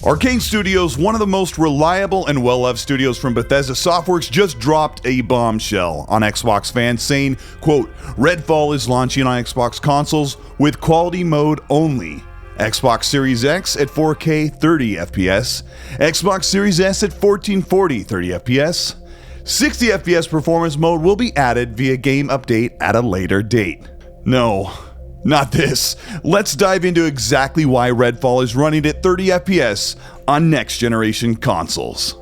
Arkane Studios, one of the most reliable and well-loved studios from Bethesda Softworks, just dropped a bombshell on Xbox fans saying, quote, Redfall is launching on Xbox consoles with quality mode only. Xbox Series X at 4K 30 FPS, Xbox Series S at 1440 30 FPS. 60 FPS performance mode will be added via game update at a later date. No. Not this. Let's dive into exactly why Redfall is running at 30 FPS on next-generation consoles.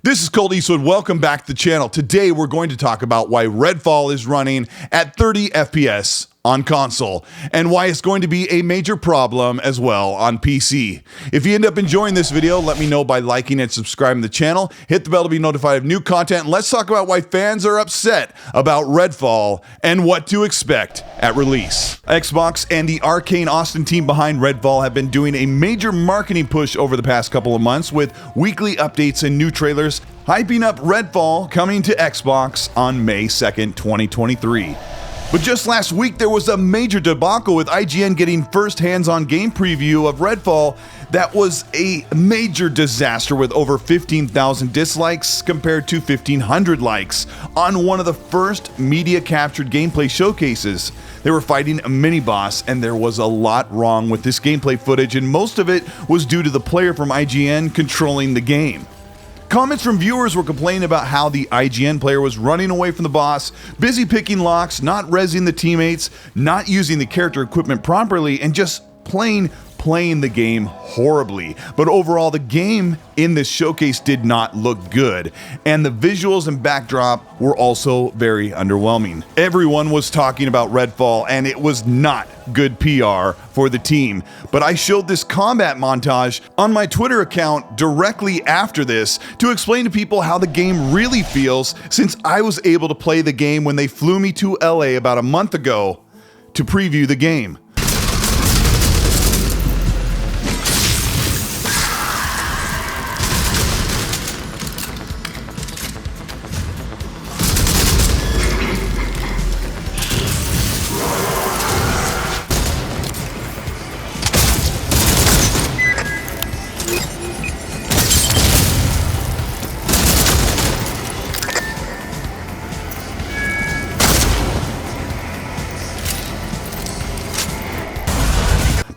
This is Colteastwood. Welcome back to the channel. Today we're going to talk about why Redfall is running at 30 FPS on console, and why it's going to be a major problem as well on PC. If you end up enjoying this video, let me know by liking and subscribing to the channel. Hit the bell to be notified of new content. And let's talk about why fans are upset about Redfall and what to expect at release. Xbox and the Arkane Austin team behind Redfall have been doing a major marketing push over the past couple of months with weekly updates and new trailers, hyping up Redfall coming to Xbox on May 2nd, 2023. But just last week, there was a major debacle with IGN getting first hands-on game preview of Redfall that was a major disaster with over 15,000 dislikes compared to 1,500 likes on one of the first media-captured gameplay showcases. They were fighting a mini-boss, and there was a lot wrong with this gameplay footage, and most of it was due to the player from IGN controlling the game. Comments from viewers were complaining about how the IGN player was running away from the boss, busy picking locks, not rezzing the teammates, not using the character equipment properly, and just playing the game horribly. But overall, the game in this showcase did not look good, and the visuals and backdrop were also very underwhelming. Everyone was talking about Redfall, and it was not good PR for the team. But I showed this combat montage on my Twitter account directly after this to explain to people how the game really feels, since I was able to play the game when they flew me to LA about a month ago to preview the game.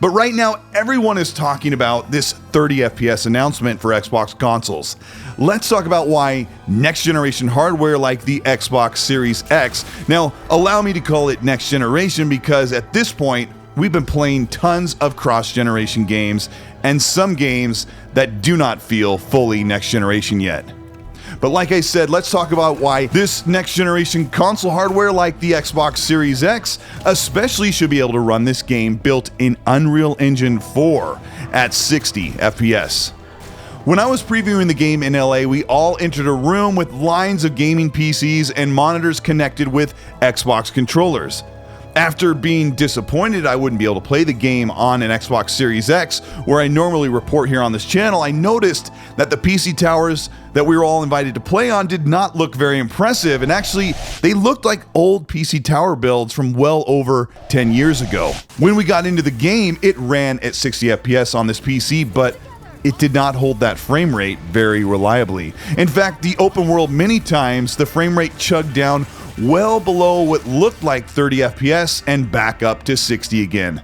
But right now, everyone is talking about this 30 FPS announcement for Xbox consoles. Let's talk about why next-generation hardware like the Xbox Series X, now allow me to call it next generation because at this point, we've been playing tons of cross-generation games and some games that do not feel fully next-generation yet. But like I said, let's talk about why this next-generation console hardware like the Xbox Series X especially should be able to run this game built in Unreal Engine 4 at 60 FPS. When I was previewing the game in LA, we all entered a room with lines of gaming PCs and monitors connected with Xbox controllers. After being disappointed I wouldn't be able to play the game on an Xbox Series X, where I normally report here on this channel, I noticed that the PC towers that we were all invited to play on did not look very impressive, and actually they looked like old PC tower builds from well over 10 years ago. When we got into the game, it ran at 60 FPS on this PC, but it did not hold that frame rate very reliably. In fact, the open world many times, the frame rate chugged down well below what looked like 30 FPS and back up to 60 again.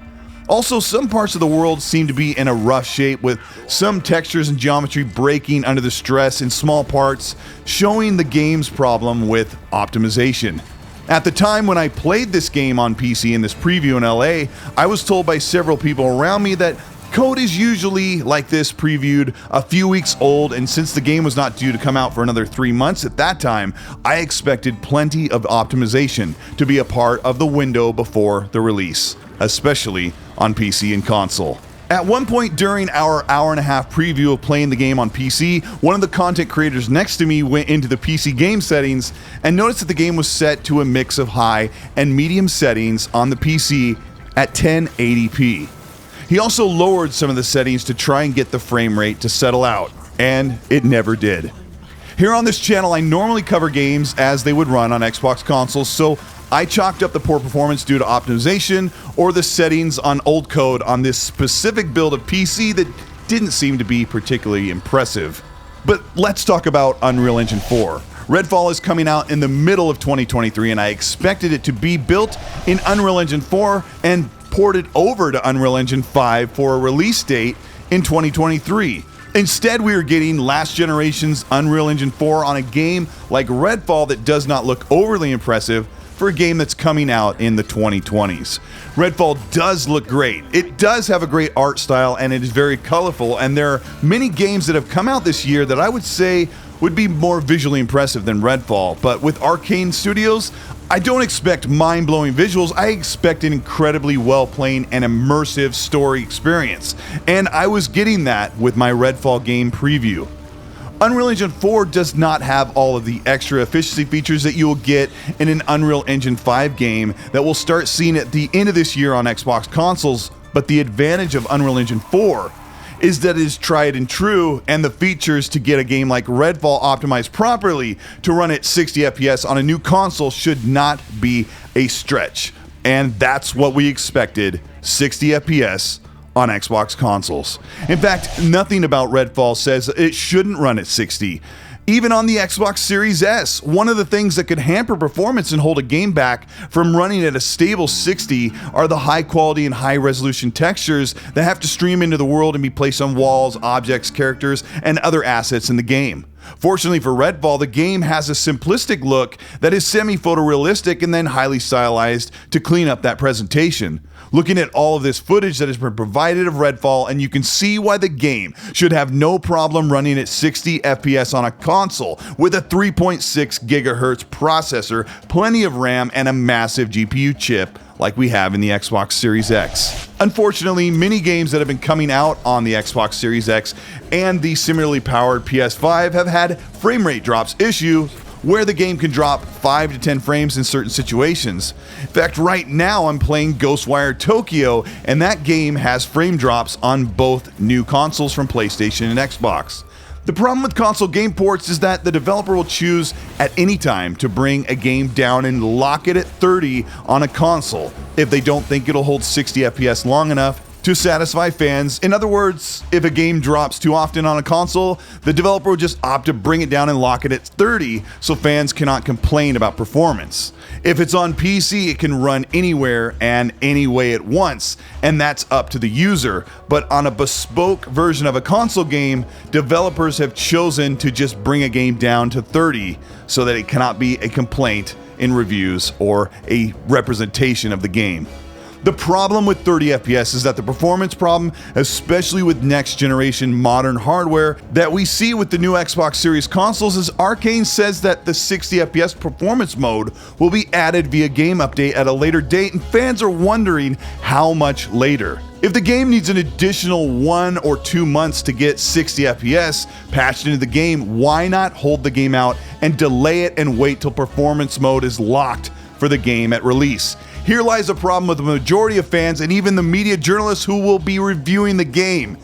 Also, some parts of the world seem to be in a rough shape, with some textures and geometry breaking under the stress in small parts, showing the game's problem with optimization. At the time when I played this game on PC in this preview in LA, I was told by several people around me that code is usually like this previewed a few weeks old, and since the game was not due to come out for another 3 months at that time, I expected plenty of optimization to be a part of the window before the release, especially on PC and console. At one point during our hour-and-a-half preview of playing the game on PC, one of the content creators next to me went into the PC game settings and noticed that the game was set to a mix of high and medium settings on the PC at 1080p. He also lowered some of the settings to try and get the frame rate to settle out, and it never did. Here on this channel, I normally cover games as they would run on Xbox consoles, so I chalked up the poor performance due to optimization or the settings on old code on this specific build of PC that didn't seem to be particularly impressive. But let's talk about Unreal Engine 4. Redfall is coming out in the middle of 2023, and I expected it to be built in Unreal Engine 4 and ported over to Unreal Engine 5 for a release date in 2023. Instead, we are getting last generation's Unreal Engine 4 on a game like Redfall that does not look overly impressive for a game that's coming out in the 2020s. Redfall does look great. It does have a great art style and it is very colorful, and there are many games that have come out this year that I would say would be more visually impressive than Redfall, but with Arkane Studios, I don't expect mind-blowing visuals. I expect an incredibly well-playing and immersive story experience, and I was getting that with my Redfall game preview. Unreal Engine 4 does not have all of the extra efficiency features that you will get in an Unreal Engine 5 game that we'll start seeing at the end of this year on Xbox consoles, but the advantage of Unreal Engine 4 is that it is tried and true, and the features to get a game like Redfall optimized properly to run at 60 FPS on a new console should not be a stretch. And that's what we expected, 60 FPS on Xbox consoles. In fact, nothing about Redfall says it shouldn't run at 60. Even on the Xbox Series S, one of the things that could hamper performance and hold a game back from running at a stable 60 are the high quality and high resolution textures that have to stream into the world and be placed on walls, objects, characters, and other assets in the game. Fortunately for Redfall, the game has a simplistic look that is semi-photorealistic and then highly stylized to clean up that presentation. Looking at all of this footage that has been provided of Redfall, and you can see why the game should have no problem running at 60 FPS on a console with a 3.6 GHz processor, plenty of RAM, and a massive GPU chip like we have in the Xbox Series X. Unfortunately, many games that have been coming out on the Xbox Series X and the similarly powered PS5 have had frame rate drops issue where the game can drop 5 to 10 frames in certain situations. In fact, right now I'm playing Ghostwire Tokyo, and that game has frame drops on both new consoles from PlayStation and Xbox. The problem with console game ports is that the developer will choose at any time to bring a game down and lock it at 30 on a console if they don't think it'll hold 60 FPS long enough to satisfy fans. In other words, if a game drops too often on a console, the developer will just opt to bring it down and lock it at 30 so fans cannot complain about performance. If it's on PC, it can run anywhere and any way at once, and that's up to the user. But on a bespoke version of a console game, developers have chosen to just bring a game down to 30 so that it cannot be a complaint in reviews or a representation of the game. The problem with 30 FPS is that the performance problem, especially with next generation modern hardware that we see with the new Xbox Series consoles, is Arkane says that the 60 FPS performance mode will be added via game update at a later date, and fans are wondering how much later. If the game needs an additional 1 or 2 months to get 60 FPS patched into the game, why not hold the game out and delay it and wait till performance mode is locked for the game at release? Here lies a problem with the majority of fans and even the media journalists who will be reviewing the game.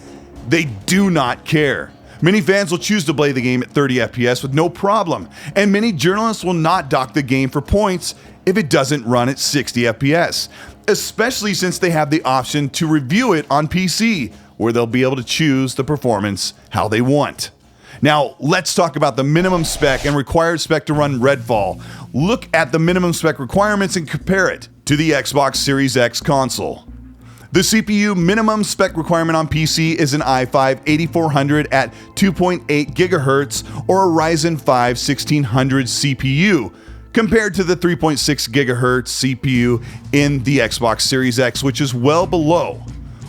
They do not care. Many fans will choose to play the game at 30 FPS with no problem, and many journalists will not dock the game for points if it doesn't run at 60 FPS, especially since they have the option to review it on PC, where they'll be able to choose the performance how they want. Now, let's talk about the minimum spec and required spec to run Redfall. Look at the minimum spec requirements and compare it to the Xbox Series X console. The CPU minimum spec requirement on PC is an i5-8400 at 2.8 GHz or a Ryzen 5 1600 CPU, compared to the 3.6 GHz CPU in the Xbox Series X, which is well below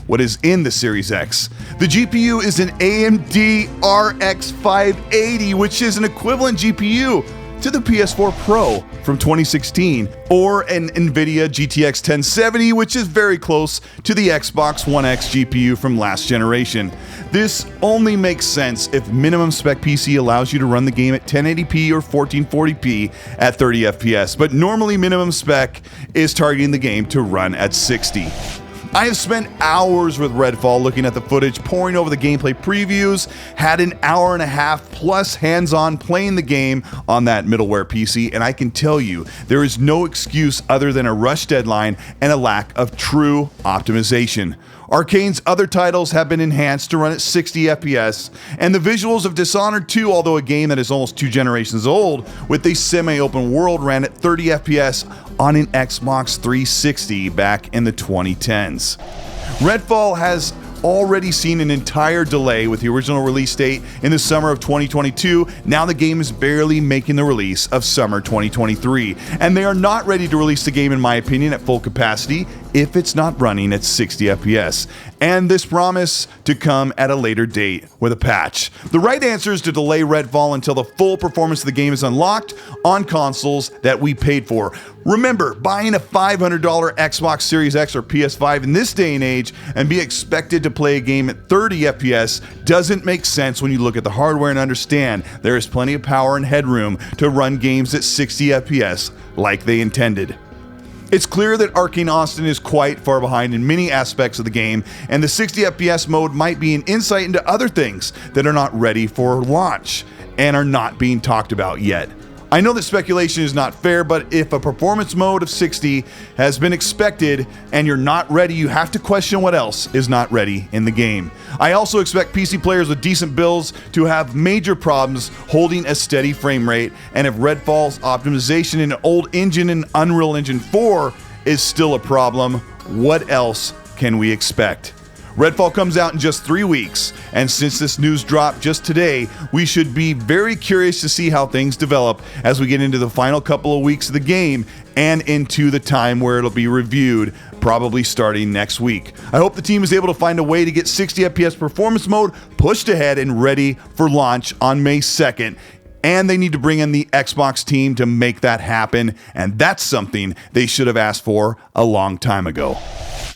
what is in the Series X. The GPU is an AMD RX 580, which is an equivalent GPU to the PS4 Pro from 2016, or an NVIDIA GTX 1070, which is very close to the Xbox One X GPU from last generation. This only makes sense if minimum spec PC allows you to run the game at 1080p or 1440p at 30 FPS, but normally minimum spec is targeting the game to run at 60. I have spent hours with Redfall looking at the footage, poring over the gameplay previews, had an hour and a half plus hands-on playing the game on that middleware PC, and I can tell you, there is no excuse other than a rush deadline and a lack of true optimization. Arkane's other titles have been enhanced to run at 60 FPS, and the visuals of Dishonored 2, although a game that is almost 2 generations old, with a semi-open world, ran at 30 FPS on an Xbox 360 back in the 2010s. Redfall has already seen an entire delay, with the original release date in the summer of 2022. Now the game is barely making the release of summer 2023, and they are not ready to release the game, in my opinion, at full capacity if it's not running at 60 FPS, and this promise to come at a later date with a patch. The right answer is to delay Redfall until the full performance of the game is unlocked on consoles that we paid for. Remember, buying a $500 Xbox Series X or PS5 in this day and age and be expected to play a game at 30 FPS doesn't make sense when you look at the hardware and understand there is plenty of power and headroom to run games at 60 FPS like they intended. It's clear that Arkane Austin is quite far behind in many aspects of the game, and the 60 FPS mode might be an insight into other things that are not ready for launch and are not being talked about yet. I know that speculation is not fair, but if a performance mode of 60 has been expected and you're not ready, you have to question what else is not ready in the game. I also expect PC players with decent builds to have major problems holding a steady frame rate, and if Redfall's optimization in an old engine and Unreal Engine 4 is still a problem, what else can we expect? Redfall comes out in just 3 weeks, and since this news dropped just today, we should be very curious to see how things develop as we get into the final couple of weeks of the game and into the time where it'll be reviewed, probably starting next week. I hope the team is able to find a way to get 60 FPS performance mode pushed ahead and ready for launch on May 2nd. And they need to bring in the Xbox team to make that happen, and that's something they should have asked for a long time ago.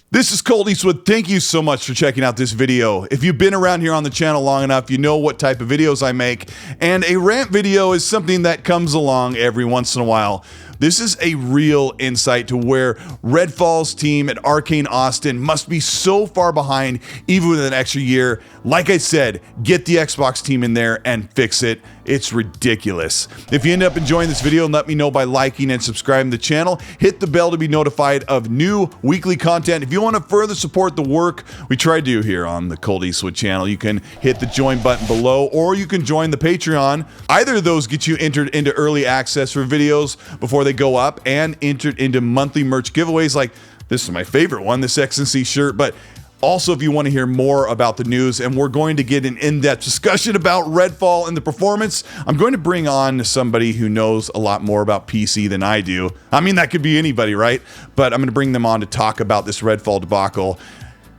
This is Colteastwood. Thank you so much for checking out this video. If you've been around here on the channel long enough, you know what type of videos I make, and a rant video is something that comes along every once in a while. This is a real insight to where Redfall's team at Arkane Austin must be so far behind, even with an extra year. Like I said, get the Xbox team in there and fix it. It's ridiculous. If you end up enjoying this video, let me know by liking and subscribing to the channel. Hit the bell to be notified of new weekly content. If you want to further support the work we try to do here on the Colteastwood channel, you can hit the join button below, or you can join the Patreon. Either of those get you entered into early access for videos before they go up, and entered into monthly merch giveaways. Like, this is my favorite one, this XNC shirt. But also, if you want to hear more about the news, and we're going to get an in-depth discussion about Redfall and the performance, I'm going to bring on somebody who knows a lot more about PC than I do. I mean, that could be anybody, right? But I'm going to bring them on to talk about this Redfall debacle.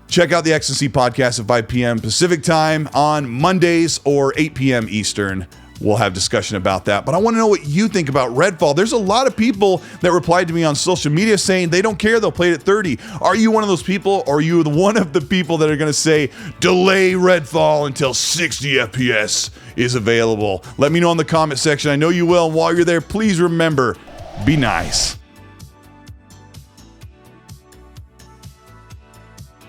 Check out the XNC podcast at 5 p.m. Pacific time on Mondays, or 8 p.m. Eastern. We'll have discussion about that. But I want to know what you think about Redfall. There's a lot of people that replied to me on social media saying they don't care, they'll play it at 30. Are you one of those people, or are you one of the people that are going to say, delay Redfall until 60 FPS is available? Let me know in the comment section. I know you will. And while you're there, please remember, be nice.